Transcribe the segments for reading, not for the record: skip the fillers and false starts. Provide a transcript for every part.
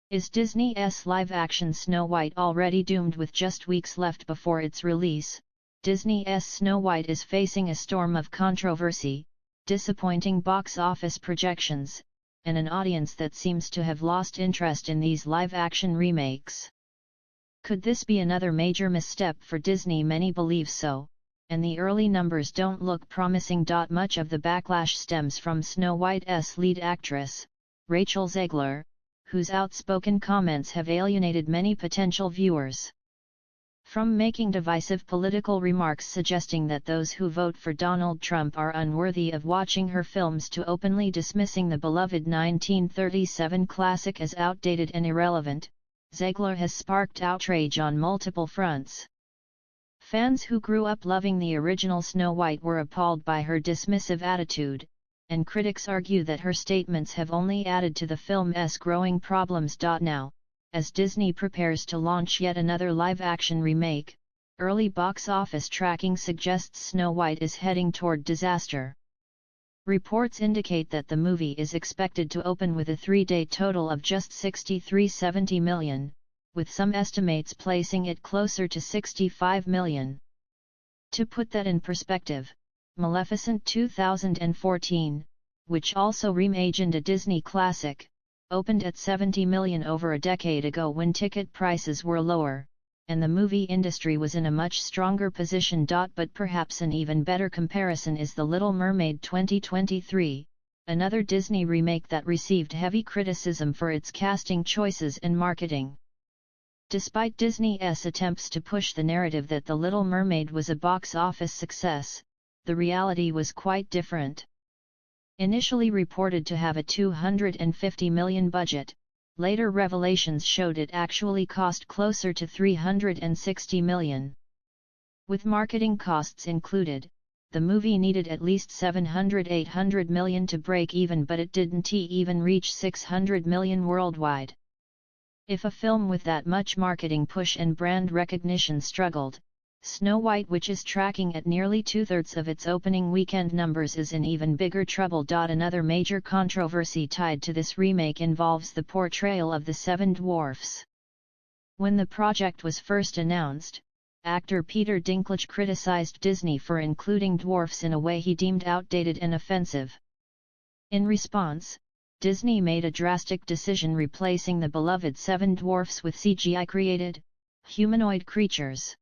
Is Disney's live-action Snow White already doomed with just weeks left before its release? Disney's Snow White is facing a storm of controversy, disappointing box office projections, and an audience that seems to have lost interest in these live-action remakes. Could this be another major misstep for Disney? Many believe so, and the early numbers don't look promising. Much of the backlash stems from Snow White's lead actress, Rachel Zegler, whose outspoken comments have alienated many potential viewers. From making divisive political remarks suggesting that those who vote for Donald Trump are unworthy of watching her films to openly dismissing the beloved 1937 classic as outdated and irrelevant, Zegler has sparked outrage on multiple fronts. Fans who grew up loving the original Snow White were appalled by her dismissive attitude, and critics argue that her statements have only added to the film's growing problems. Now, as Disney prepares to launch yet another live-action remake, early box office tracking suggests Snow White is heading toward disaster. Reports indicate that the movie is expected to open with a three-day total of just $63–70 million, with some estimates placing it closer to $65 million. To put that in perspective, Maleficent 2014, which also reimagined a Disney classic, opened at $70 million over a decade ago when ticket prices were lower, and the movie industry was in a much stronger position. But perhaps an even better comparison is The Little Mermaid 2023, another Disney remake that received heavy criticism for its casting choices and marketing. Despite Disney's attempts to push the narrative that The Little Mermaid was a box office success, the reality was quite different. Initially reported to have a $250 million budget, later revelations showed it actually cost closer to $360 million. With marketing costs included, the movie needed at least $700–800 million to break even, but it didn't even reach $600 million worldwide. If a film with that much marketing push and brand recognition struggled, Snow White, which is tracking at nearly two-thirds of its opening weekend numbers, is in even bigger trouble. Another major controversy tied to this remake involves the portrayal of the Seven Dwarfs. When the project was first announced, actor Peter Dinklage criticized Disney for including dwarfs in a way he deemed outdated and offensive. In response, Disney made a drastic decision, replacing the beloved Seven Dwarfs with CGI-created, humanoid creatures.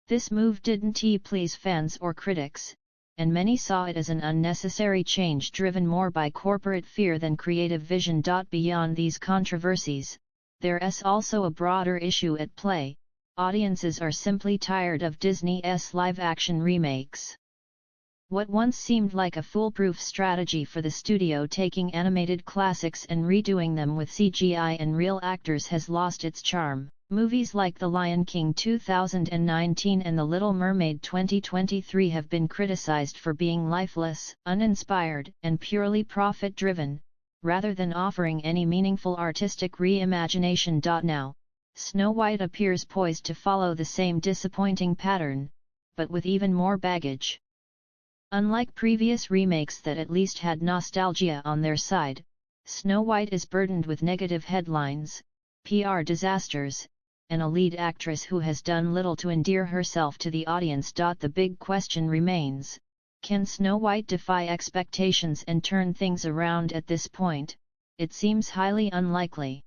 This move didn't please fans or critics, and many saw it as an unnecessary change driven more by corporate fear than creative vision. Beyond these controversies, there's also a broader issue at play: audiences are simply tired of Disney's live-action remakes. What once seemed like a foolproof strategy for the studio, taking animated classics and redoing them with CGI and real actors, has lost its charm. Movies like The Lion King 2019 and The Little Mermaid 2023 have been criticized for being lifeless, uninspired, and purely profit-driven, rather than offering any meaningful artistic reimagination. Now, Snow White appears poised to follow the same disappointing pattern, but with even more baggage. Unlike previous remakes that at least had nostalgia on their side, Snow White is burdened with negative headlines, PR disasters, and a lead actress who has done little to endear herself to the audience. The big question remains: can Snow White defy expectations and turn things around? At this point, it seems highly unlikely.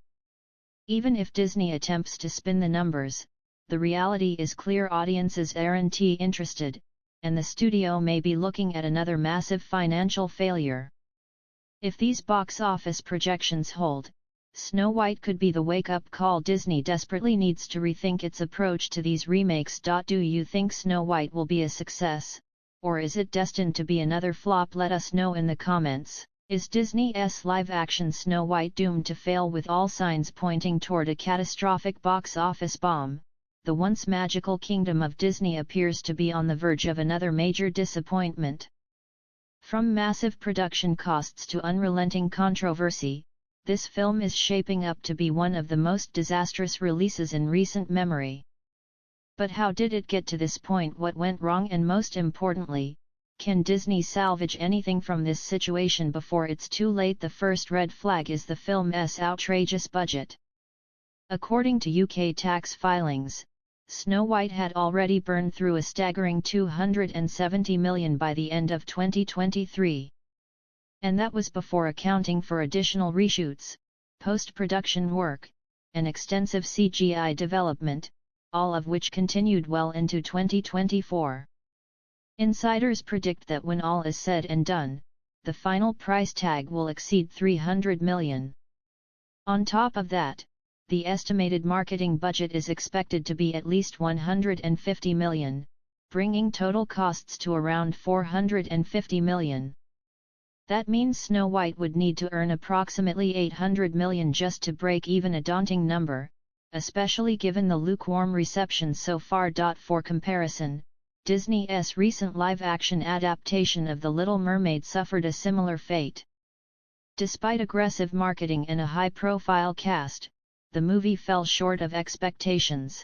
Even if Disney attempts to spin the numbers, the reality is clear: audiences aren't interested, and the studio may be looking at another massive financial failure. If these box office projections hold, Snow White could be the wake-up call Disney desperately needs to rethink its approach to these remakes. Do you think Snow White will be a success, or is it destined to be another flop? Let us know in the comments. Is Disney's live-action Snow White doomed to fail, with all signs pointing toward a catastrophic box office bomb? The once magical kingdom of Disney appears to be on the verge of another major disappointment. From massive production costs to unrelenting controversy, this film is shaping up to be one of the most disastrous releases in recent memory. But how did it get to this point? What went wrong? And most importantly, can Disney salvage anything from this situation before it's too late? The first red flag is the film's outrageous budget. According to UK tax filings, Snow White had already burned through a staggering £270 million by the end of 2023. And that was before accounting for additional reshoots, post-production work, and extensive CGI development, all of which continued well into 2024. Insiders predict that when all is said and done, the final price tag will exceed £300 million. On top of that, the estimated marketing budget is expected to be at least £150 million, bringing total costs to around £450 million. That means Snow White would need to earn approximately £800 million just to break even, a daunting number, especially given the lukewarm reception so far. For comparison, Disney's recent live-action adaptation of The Little Mermaid suffered a similar fate. Despite aggressive marketing and a high-profile cast, the movie fell short of expectations.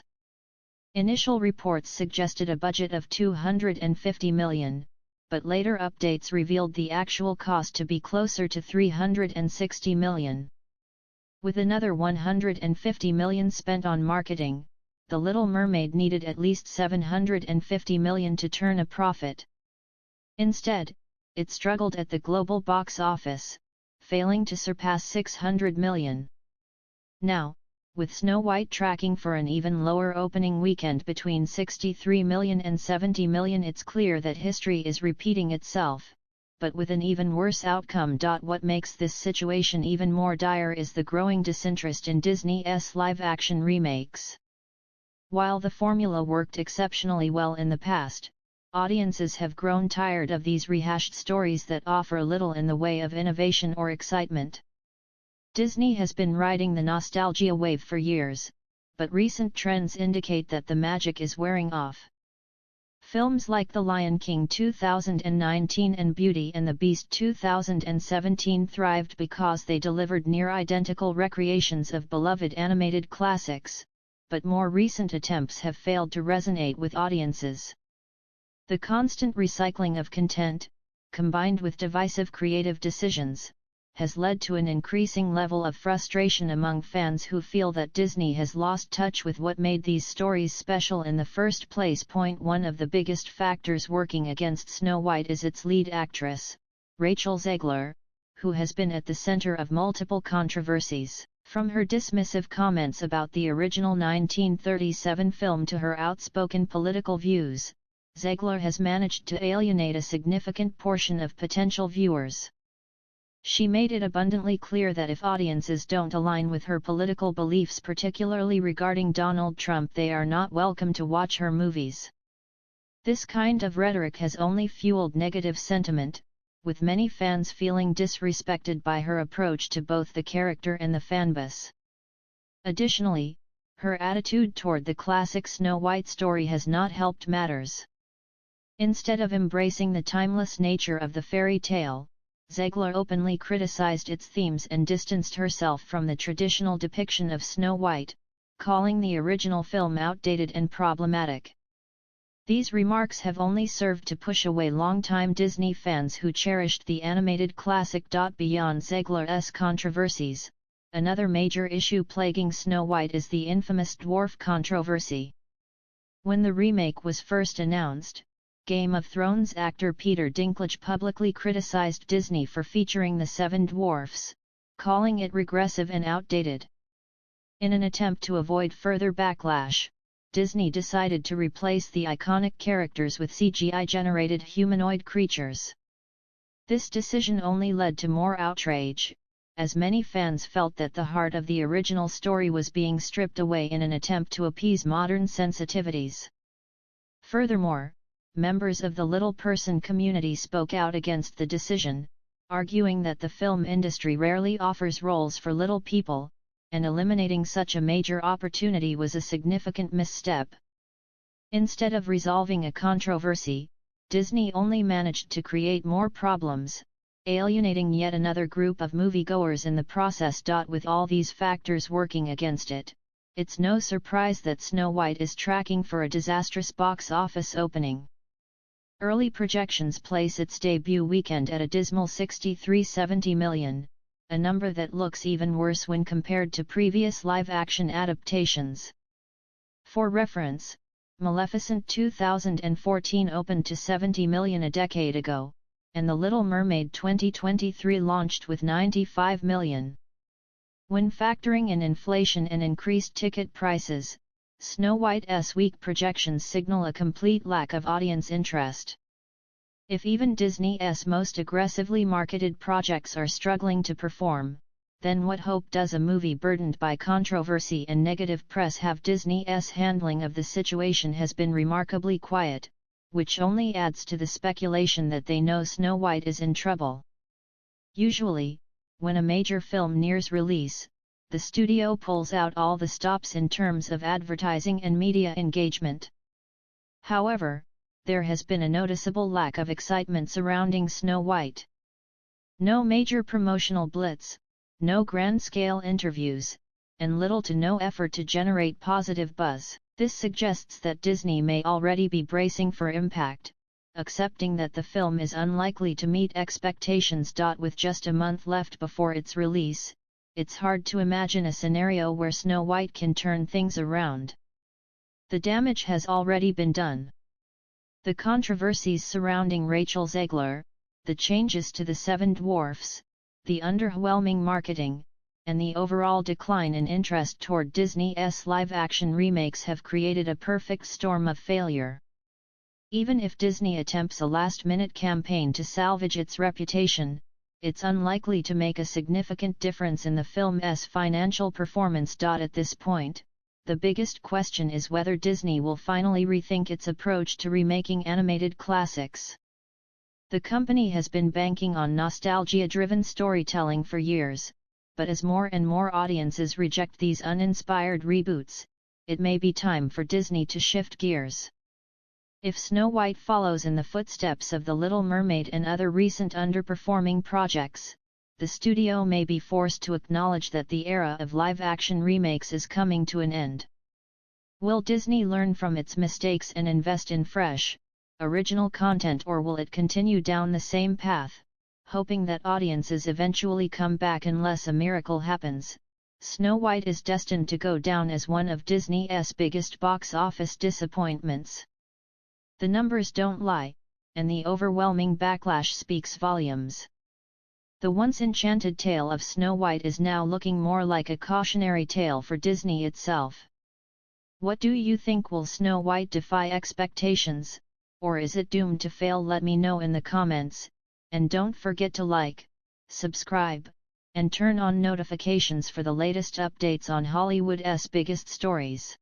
Initial reports suggested a budget of £250 million, but later updates revealed the actual cost to be closer to £360 million. With another £150 million spent on marketing, The Little Mermaid needed at least £750 million to turn a profit. Instead, it struggled at the global box office, failing to surpass £600 million. Now, with Snow White tracking for an even lower opening weekend between £63 million and £70 million, it's clear that history is repeating itself, but with an even worse outcome. What makes this situation even more dire is the growing disinterest in Disney's live-action remakes. While the formula worked exceptionally well in the past, audiences have grown tired of these rehashed stories that offer little in the way of innovation or excitement. Disney has been riding the nostalgia wave for years, but recent trends indicate that the magic is wearing off. Films like The Lion King 2019 and Beauty and the Beast 2017 thrived because they delivered near-identical recreations of beloved animated classics, but more recent attempts have failed to resonate with audiences. The constant recycling of content, combined with divisive creative decisions, has led to an increasing level of frustration among fans who feel that Disney has lost touch with what made these stories special in the first place. One of the biggest factors working against Snow White is its lead actress, Rachel Zegler, who has been at the center of multiple controversies. From her dismissive comments about the original 1937 film to her outspoken political views, Zegler has managed to alienate a significant portion of potential viewers. She made it abundantly clear that if audiences don't align with her political beliefs, particularly regarding Donald Trump, they are not welcome to watch her movies. This kind of rhetoric has only fueled negative sentiment, with many fans feeling disrespected by her approach to both the character and the fanbase. Additionally, her attitude toward the classic Snow White story has not helped matters. Instead of embracing the timeless nature of the fairy tale, Zegler openly criticized its themes and distanced herself from the traditional depiction of Snow White, calling the original film outdated and problematic. These remarks have only served to push away longtime Disney fans who cherished the animated classic. Beyond Zegler's controversies, another major issue plaguing Snow White is the infamous dwarf controversy. When the remake was first announced, Game of Thrones actor Peter Dinklage publicly criticized Disney for featuring the Seven Dwarfs, calling it regressive and outdated. In an attempt to avoid further backlash, Disney decided to replace the iconic characters with CGI-generated humanoid creatures. This decision only led to more outrage, as many fans felt that the heart of the original story was being stripped away in an attempt to appease modern sensitivities. Furthermore, members of the little person community spoke out against the decision, arguing that the film industry rarely offers roles for little people, and eliminating such a major opportunity was a significant misstep. Instead of resolving a controversy, Disney only managed to create more problems, alienating yet another group of moviegoers in the process. With all these factors working against it, it's no surprise that Snow White is tracking for a disastrous box office opening. Early projections place its debut weekend at a dismal $63.70 million, a number that looks even worse when compared to previous live-action adaptations. For reference, Maleficent 2014 opened to 70 million a decade ago, and The Little Mermaid 2023 launched with 95 million. When factoring in inflation and increased ticket prices, Snow White's weak projections signal a complete lack of audience interest. If even Disney's most aggressively marketed projects are struggling to perform, then what hope does a movie burdened by controversy and negative press have? Disney's handling of the situation has been remarkably quiet, which only adds to the speculation that they know Snow White is in trouble. Usually, when a major film nears release, the studio pulls out all the stops in terms of advertising and media engagement. However, there has been a noticeable lack of excitement surrounding Snow White. No major promotional blitz, no grand-scale interviews, and little to no effort to generate positive buzz. This suggests that Disney may already be bracing for impact, accepting that the film is unlikely to meet expectations. With just a month left before its release, it's hard to imagine a scenario where Snow White can turn things around. The damage has already been done. The controversies surrounding Rachel Zegler, the changes to the Seven Dwarfs, the underwhelming marketing, and the overall decline in interest toward Disney's live-action remakes have created a perfect storm of failure. Even if Disney attempts a last-minute campaign to salvage its reputation, it's unlikely to make a significant difference in the film's financial performance. At this point, the biggest question is whether Disney will finally rethink its approach to remaking animated classics. The company has been banking on nostalgia-driven storytelling for years, but as more and more audiences reject these uninspired reboots, it may be time for Disney to shift gears. If Snow White follows in the footsteps of The Little Mermaid and other recent underperforming projects, the studio may be forced to acknowledge that the era of live-action remakes is coming to an end. Will Disney learn from its mistakes and invest in fresh, original content, or will it continue down the same path, hoping that audiences eventually come back unless a miracle happens? Snow White is destined to go down as one of Disney's biggest box office disappointments. The numbers don't lie, and the overwhelming backlash speaks volumes. The once enchanted tale of Snow White is now looking more like a cautionary tale for Disney itself. What do you think? Will Snow White defy expectations, or is it doomed to fail? Let me know in the comments, and don't forget to like, subscribe, and turn on notifications for the latest updates on Hollywood's biggest stories.